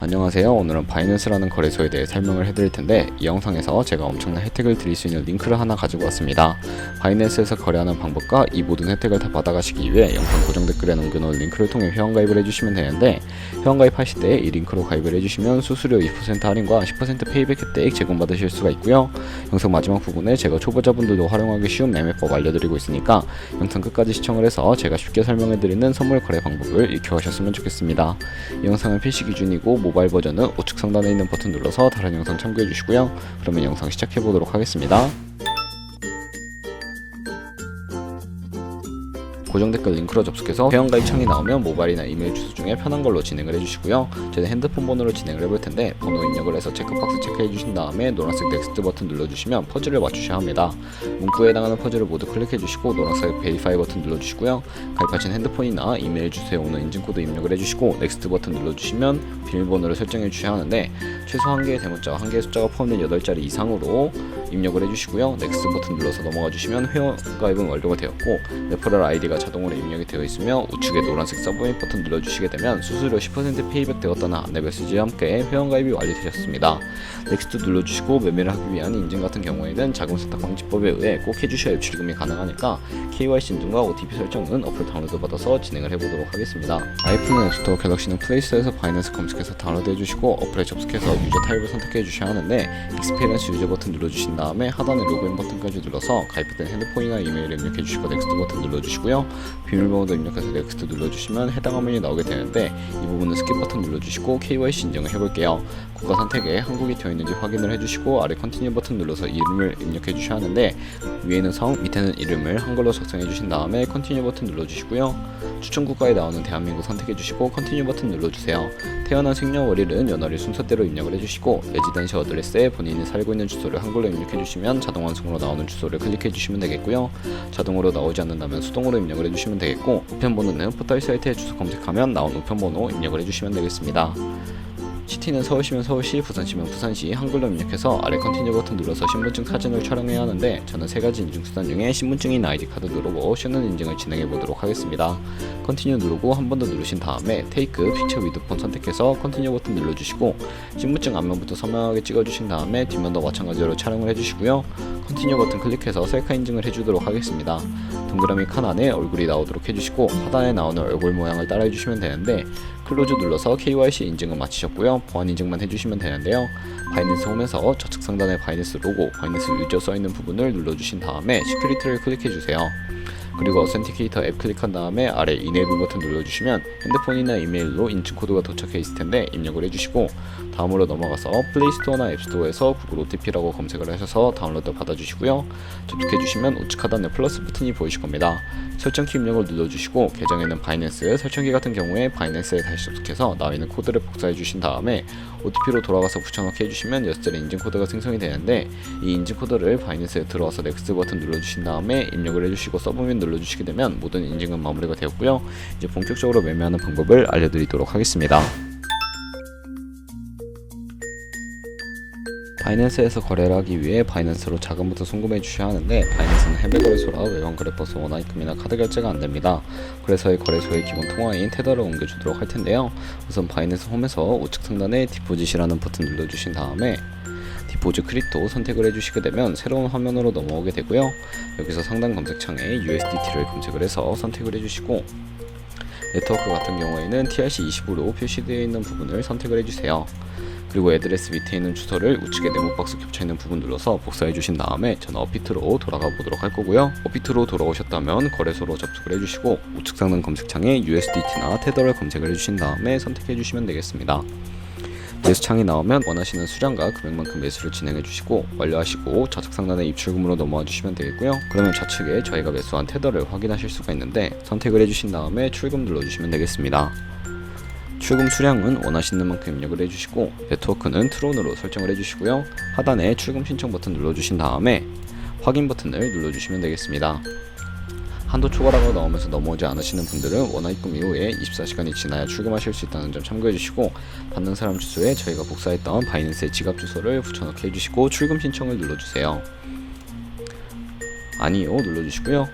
안녕하세요. 오늘은 바이낸스라는 거래소에 대해 설명을 해드릴 텐데 이 영상에서 제가 엄청난 혜택을 드릴 수 있는 링크를 하나 가지고 왔습니다. 바이낸스에서 거래하는 방법과 이 모든 혜택을 다 받아가시기 위해 영상 고정 댓글에 남겨놓은 링크를 통해 회원가입을 해주시면 되는데, 회원가입하실 때 이 링크로 가입을 해주시면 수수료 2% 할인과 10% 페이백 혜택 제공받으실 수가 있고요. 영상 마지막 부분에 제가 초보자분들도 활용하기 쉬운 매매법 알려드리고 있으니까 영상 끝까지 시청을 해서 제가 쉽게 설명해드리는 선물 거래 방법을 익혀가셨으면 좋겠습니다. 이 영상은 PC 기준이고 모바일 버전은 우측 상단에 있는 버튼 눌러서 다른 영상 참고해 주시고요. 그러면 영상 시작해 보도록 하겠습니다. 고정 댓글 링크로 접속해서 회원가입 창이 나오면 모바일이나 이메일 주소 중에 편한 걸로 진행을 해주시고요. 저는 핸드폰 번호로 진행을 해볼 텐데, 번호 입력을 해서 체크박스 체크해 주신 다음에 노란색 넥스트 버튼 눌러주시면 퍼즐을 맞추셔야 합니다. 문구에 해당하는 퍼즐을 모두 클릭해 주시고 노란색 베리파이 버튼 눌러주시고요. 가입하신 핸드폰이나 이메일 주소에 오는 인증코드 입력을 해주시고 넥스트 버튼 눌러주시면 비밀번호를 설정해 주셔야 하는데, 최소 1개의 대문자와 1개의 숫자가 포함된 8자리 이상으로 입력을 해주시고요. 넥스트 버튼 눌러서 넘어가 주시면 회원가입은 완료가 되었고, 레퍼럴 아이디가 자동으로 입력이 되어 있으며 우측에 노란색 서브밋 버튼 눌러주시게 되면 수수료 10% 페이백 되었다는 안내 메시지와 함께 회원가입이 완료되셨습니다. 넥스트 눌러주시고 매매를 하기 위한 인증 같은 경우에는 자금세탁 방지법에 의해 꼭 해주셔야 입출금이 가능하니까 KYC 인증과 OTP 설정은 어플 다운로드 받아서 진행을 해보도록 하겠습니다. 아이폰은 앱스토어, 갤럭시는 플레이스토어에서 바이낸스 검색해서 다운로드 해주시고 어플에 접속해서 유저 타입을 선택해 주셔야 하는데, 익스피리언스 유저 버튼 눌러주신 다음에 하단에 로그인 버튼까지 눌러서 가입된 핸드폰이나 이메일을 입력해 주시고 넥스트 버튼 눌러주시고요. 비밀번호도 입력해서 넥스트 눌러주시면 해당 화면이 나오게 되는데, 이 부분은 스킵 버튼 눌러주시고 KYC 인증을 해볼게요. 국가 선택에 한국이 되어 있는지 확인을 해주시고 아래 컨티뉴 버튼 눌러서 이름을 입력해 주셔야 하는데, 위에는 성, 밑에는 이름을 한글로 작성해 주신 다음에 컨티뉴 버튼 눌러주시고요. 추천 국가에 나오는 대한민국 선택해 주시고 컨티뉴 버튼 눌러주세요. 태어난 생년월일은 연월일 순서대로 입력을 해주시고, 레지던시 어드레스에 본인이 살고 있는 주소를 한글로 입력해 주시면 자동 완성으로 나오는 주소를 클릭해 주시면 되겠고요. 자동으로 나오지 않는다면 수동으로 입력을 해주시면 되겠고, 우편번호는 포털 사이트에 주소 검색하면 나온 우편번호 입력을 해주시면 되겠습니다. 시티는 서울시면 서울시, 부산시면 부산시 한글로 입력해서 아래 컨티뉴 버튼 눌러서 신분증 사진을 촬영해야 하는데, 저는 3가지 인증 수단 중에 신분증인 아이디 카드 누르고 쉬는 인증을 진행해 보도록 하겠습니다. 컨티뉴 누르고 한 번 더 누르신 다음에 테이크 픽처 위드 폰 선택해서 컨티뉴 버튼 눌러주시고 신분증 앞면부터 선명하게 찍어주신 다음에 뒷면도 마찬가지로 촬영을 해주시고요. 컨티뉴 버튼 클릭해서 셀카 인증을 해주도록 하겠습니다. 동그라미 칸 안에 얼굴이 나오도록 해주시고 하단에 나오는 얼굴 모양을 따라 해주시면 되는데, 클로즈 눌러서 KYC 인증은 마치셨고요. 보안 인증만 해주시면 되는데요. 바이낸스 홈에서 좌측 상단에 바이낸스 로고, 바이낸스 유저 써있는 부분을 눌러주신 다음에 시큐리티를 클릭해주세요. 그리고 어센티케이터 앱 클릭한 다음에 아래 이네이블 버튼 눌러주시면 핸드폰이나 이메일로 인증코드가 도착해 있을 텐데 입력을 해주시고, 다음으로 넘어가서 플레이스토어나 앱스토어에서 구글 OTP라고 검색을 하셔서 다운로드 받아주시고요. 접속해주시면 우측 하단에 플러스 버튼이 보이실 겁니다. 설정키 입력을 눌러주시고, 계정에는 바이낸스, 설정키 같은 경우에 바이낸스에 다시 접속해서 나와 있는 코드를 복사해 주신 다음에 OTP로 돌아가서 붙여넣기 해주시면 6자리 인증코드가 생성이 되는데, 이 인증코드를 바이낸스에 들어와서 넥스트 버튼 눌러주신 다음에 입력을 해주시고 서브밋 눌러주시게 되면 모든 인증은 마무리가 되었고요. 이제 본격적으로 매매하는 방법을 알려드리도록 하겠습니다. 바이낸스에서 거래를 하기 위해 바이낸스로 자금부터 송금해 주셔야 하는데, 바이낸스는 해외 거래소라 외환 거래 버스 원화입금이나 카드 결제가 안됩니다. 그래서 이 거래소의 기본 통화인 테더를 옮겨주도록 할 텐데요. 우선 바이낸스 홈에서 우측 상단에 디포짓이라는 버튼 눌러주신 다음에 디포짓 크립토 선택을 해주시게 되면 새로운 화면으로 넘어오게 되고요. 여기서 상단 검색창에 USDT를 검색을 해서 선택을 해주시고, 네트워크 같은 경우에는 TRC20으로 표시되어 있는 부분을 선택을 해주세요. 그리고 애드레스 밑에 있는 주소를 우측에 네모 박스 겹쳐있는 부분 눌러서 복사해 주신 다음에 저는 업비트로 돌아가 보도록 할 거고요. 업비트로 돌아오셨다면 거래소로 접속을 해주시고 우측 상단 검색창에 USDT나 테더를 검색을 해주신 다음에 선택해 주시면 되겠습니다. 매수 창이 나오면 원하시는 수량과 금액만큼 매수를 진행해 주시고 완료하시고 좌측 상단에 입출금으로 넘어와 주시면 되겠고요. 그러면 좌측에 저희가 매수한 테더를 확인하실 수가 있는데, 선택을 해주신 다음에 출금 눌러주시면 되겠습니다. 출금 수량은 원하시는 만큼 입력을 해주시고, 네트워크는 트론으로 설정을 해주시고요. 하단에 출금 신청 버튼 눌러주신 다음에 확인 버튼을 눌러주시면 되겠습니다. 한도 초과라고 나오면서 넘어오지 않으시는 분들은 원화입금 이후에 24시간이 지나야 출금하실 수 있다는 점 참고해 주시고, 받는 사람 주소에 저희가 복사했던 바이낸스의 지갑 주소를 붙여넣기 해주시고 출금 신청을 눌러주세요. 아니요 눌러주시고요.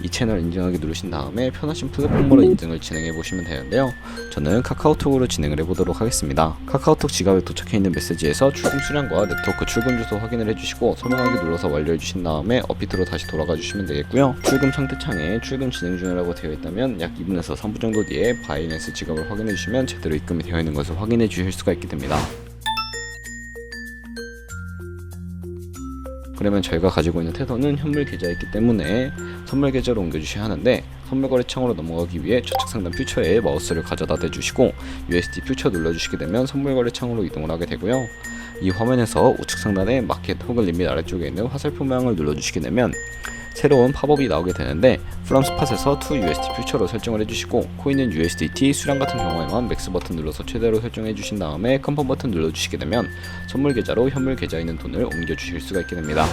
이 채널 인증하기 누르신 다음에 편하신 플랫폼으로 인증을 진행해 보시면 되는데요. 저는 카카오톡으로 진행을 해보도록 하겠습니다. 카카오톡 지갑에 도착해 있는 메시지에서 출금 수량과 네트워크 출금 주소 확인을 해주시고 설명하기 눌러서 완료해 주신 다음에 업비트로 다시 돌아가 주시면 되겠고요. 출금 상태 창에 출금 진행 중이라고 되어 있다면 약 2분에서 3분 정도 뒤에 바이낸스 지갑을 확인해 주시면 제대로 입금이 되어 있는 것을 확인해 주실 수가 있게 됩니다. 그러면 저희가 가지고 있는 태도는 현물 계좌이기 때문에 선물 계좌로 옮겨주셔야 하는데, 선물거래창으로 넘어가기 위해 좌측 상단 퓨처에 마우스를 가져다 대주시고 USD 퓨처 눌러주시게 되면 선물거래창으로 이동을 하게 되고요. 이 화면에서 우측 상단에 마켓 혹은 리밋 아래쪽에 있는 화살표 모양을 눌러주시게 되면 새로운 팝업이 나오게 되는데, 프롬 스팟에서 to USD 퓨처로 설정을 해주시고 코인은 USDT, 수량 같은 경우에만 맥스 버튼 눌러서 최대로 설정해 주신 다음에 컨펌 버튼 눌러주시게 되면 선물 계좌로 현물 계좌에 있는 돈을 옮겨 주실 수가 있게 됩니다.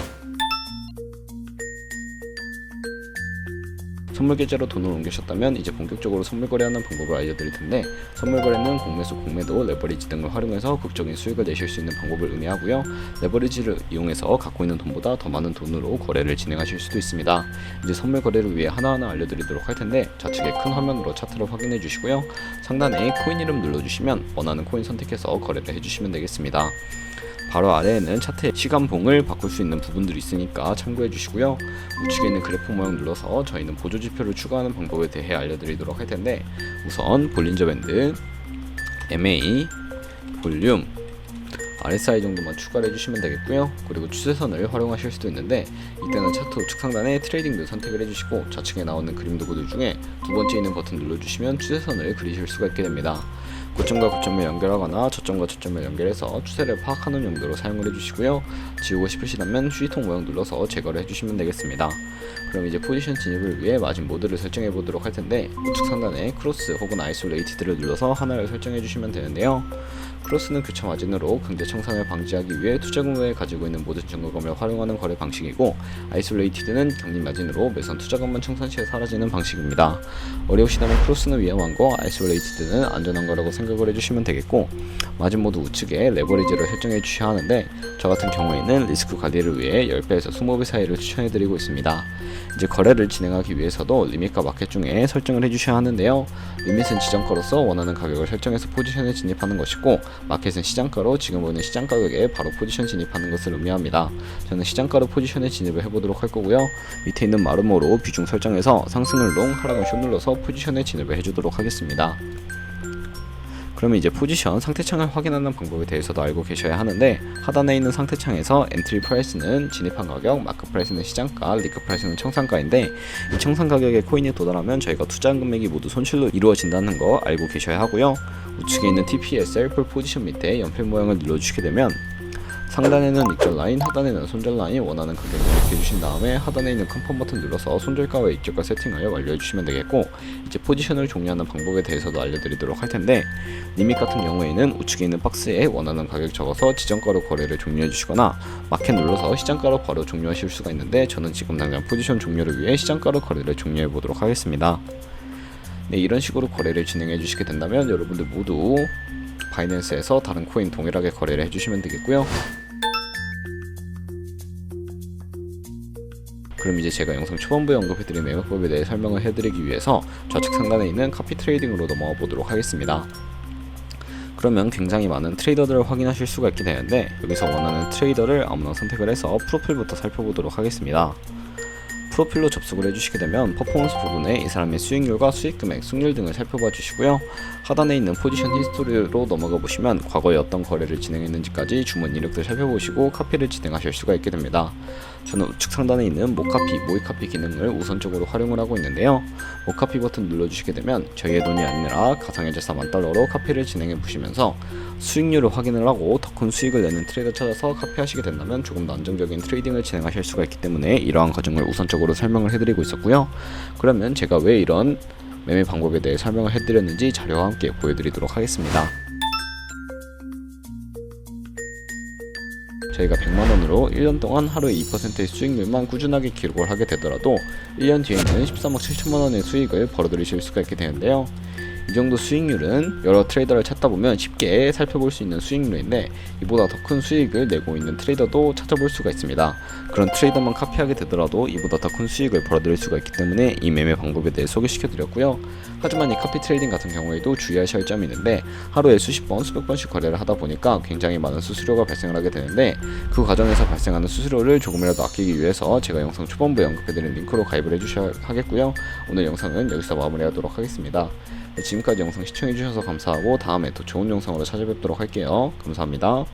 선물 계좌로 돈을 옮기셨다면 이제 본격적으로 선물 거래하는 방법을 알려드릴 텐데, 선물 거래는 공매수, 공매도, 레버리지 등을 활용해서 극적인 수익을 내실 수 있는 방법을 의미하고요. 레버리지를 이용해서 갖고 있는 돈보다 더 많은 돈으로 거래를 진행하실 수도 있습니다. 이제 선물 거래를 위해 하나하나 알려드리도록 할 텐데, 좌측에 큰 화면으로 차트를 확인해 주시고요. 상단에 코인 이름 눌러주시면 원하는 코인 선택해서 거래를 해주시면 되겠습니다. 바로 아래에는 차트의 시간봉을 바꿀 수 있는 부분들이 있으니까 참고해 주시고요. 우측에 있는 그래프 모양 눌러서 저희는 보조지표를 추가하는 방법에 대해 알려드리도록 할 텐데, 우선 볼린저 밴드, MA, 볼륨, RSI 정도만 추가를 해주시면 되겠고요. 그리고 추세선을 활용하실 수도 있는데, 이때는 차트 우측 상단에 트레이딩 뷰 선택을 해주시고 좌측에 나오는 그림 도구들 중에 두 번째 있는 버튼 눌러주시면 추세선을 그리실 수가 있게 됩니다. 고점과 고점을 연결하거나 저점과 저점을 연결해서 추세를 파악하는 용도로 사용을 해주시고요. 지우고 싶으시다면 휴지통 모양 눌러서 제거를 해주시면 되겠습니다. 그럼 이제 포지션 진입을 위해 마진 모드를 설정해 보도록 할 텐데, 우측 상단에 크로스 혹은 아이솔레이티드를 눌러서 하나를 설정해 주시면 되는데요. 크로스는 교차 마진으로 강제 청산을 방지하기 위해 투자금 외에 가지고 있는 모든 증거금을 활용하는 거래 방식이고, 아이솔레이티드는 경림 마진으로 매선 투자금만 청산 시에 사라지는 방식입니다. 어려우시다면 크로스는 위험한 거, 아이솔레이티드는 안전한 거라고 생각을 해주시면 되겠고, 마진 모드 우측에 레버리지를 설정해 주셔야 하는데, 저 같은 경우에는 리스크 관리를 위해 10배에서 20배 사이를 추천해 드리고 있습니다. 이제 거래를 진행하기 위해서도 리밋과 마켓 중에 설정을 해주셔야 하는데요. 리밋은 지정가로서 원하는 가격을 설정해서 포지션에 진입하는 것이고, 마켓은 시장가로 지금 보이는 시장 가격에 바로 포지션 진입하는 것을 의미합니다. 저는 시장가로 포지션에 진입을 해보도록 할 거고요. 밑에 있는 마르모로 비중 설정해서 상승을 롱, 하락을 숏 눌러서 포지션에 진입을 해주도록 하겠습니다. 그러면 이제 포지션 상태창을 확인하는 방법에 대해서도 알고 계셔야 하는데, 하단에 있는 상태창에서 엔트리 프라이스는 진입한 가격, 마크 프라이스는 시장가, 리크 프라이스는 청산가인데, 이 청산 가격에 코인이 도달하면 저희가 투자한 금액이 모두 손실로 이루어진다는 거 알고 계셔야 하고요. 우측에 있는 TPSR 풀 포지션 밑에 연필 모양을 눌러주시게 되면 상단에는 익절 라인, 하단에는 손절 라인 원하는 가격을 입력해 주신 다음에 하단에 있는 컨펌 버튼 눌러서 손절가와 익절가 세팅하여 완료해 주시면 되겠고, 이제 포지션을 종료하는 방법에 대해서도 알려드리도록 할 텐데, 리밋 같은 경우에는 우측에 있는 박스에 원하는 가격 적어서 지정가로 거래를 종료해 주시거나 마켓 눌러서 시장가로 바로 종료하실 수가 있는데, 저는 지금 당장 포지션 종료를 위해 시장가로 거래를 종료해 보도록 하겠습니다. 네, 이런 식으로 거래를 진행해 주시게 된다면 여러분들 모두 바이낸스에서 다른 코인 동일하게 거래를 해주시면 되겠고요. 그럼 이제 제가 영상 초반부에 언급해드린 매매법에 대해 설명을 해드리기 위해서 좌측 상단에 있는 카피 트레이딩으로 넘어가 보도록 하겠습니다. 그러면 굉장히 많은 트레이더들을 확인하실 수가 있게 되는데, 여기서 원하는 트레이더를 아무나 선택을 해서 프로필부터 살펴보도록 하겠습니다. 프로필로 접속을 해주시게 되면 퍼포먼스 부분에 이 사람의 수익률과 수익금액, 승률 등을 살펴봐 주시고요. 하단에 있는 포지션 히스토리로 넘어가 보시면 과거에 어떤 거래를 진행했는지까지 주문 이력들 살펴보시고 카피를 진행하실 수가 있게 됩니다. 저는 우측 상단에 있는 모카피, 모이카피 기능을 우선적으로 활용을 하고 있는데요. 모카피 버튼 눌러주시게 되면 저희의 돈이 아니라 가상의 자산 $1000로 카피를 진행해 보시면서 수익률을 확인을 하고 더 큰 수익을 내는 트레이더 찾아서 카피하시게 된다면 조금 더 안정적인 트레이딩을 진행하실 수가 있기 때문에 이러한 과정을 우선적으로 설명을 해드리고 있었고요. 그러면 제가 왜 이런 매매 방법에 대해 설명을 해드렸는지 자료와 함께 보여드리도록 하겠습니다. 저희가 100만원으로 1년 동안 하루에 2%의 수익률만 꾸준하게 기록을 하게 되더라도 1년 뒤에는 13억 7천만원의 수익을 벌어들이실 수가 있게 되는데요. 이 정도 수익률은 여러 트레이더를 찾다 보면 쉽게 살펴볼 수 있는 수익률인데, 이보다 더 큰 수익을 내고 있는 트레이더도 찾아볼 수가 있습니다. 그런 트레이더만 카피하게 되더라도 이보다 더 큰 수익을 벌어들일 수가 있기 때문에 이 매매 방법에 대해 소개시켜 드렸고요. 하지만 이 카피 트레이딩 같은 경우에도 주의하셔야 할 점이 있는데, 하루에 수십 번 수백 번씩 거래를 하다 보니까 굉장히 많은 수수료가 발생을 하게 되는데, 그 과정에서 발생하는 수수료를 조금이라도 아끼기 위해서 제가 영상 초반부에 언급해드린 링크로 가입을 해주셔야 하겠고요. 오늘 영상은 여기서 마무리하도록 하겠습니다. 지금까지 영상 시청해주셔서 감사하고, 다음에 더 좋은 영상으로 찾아뵙도록 할게요. 감사합니다.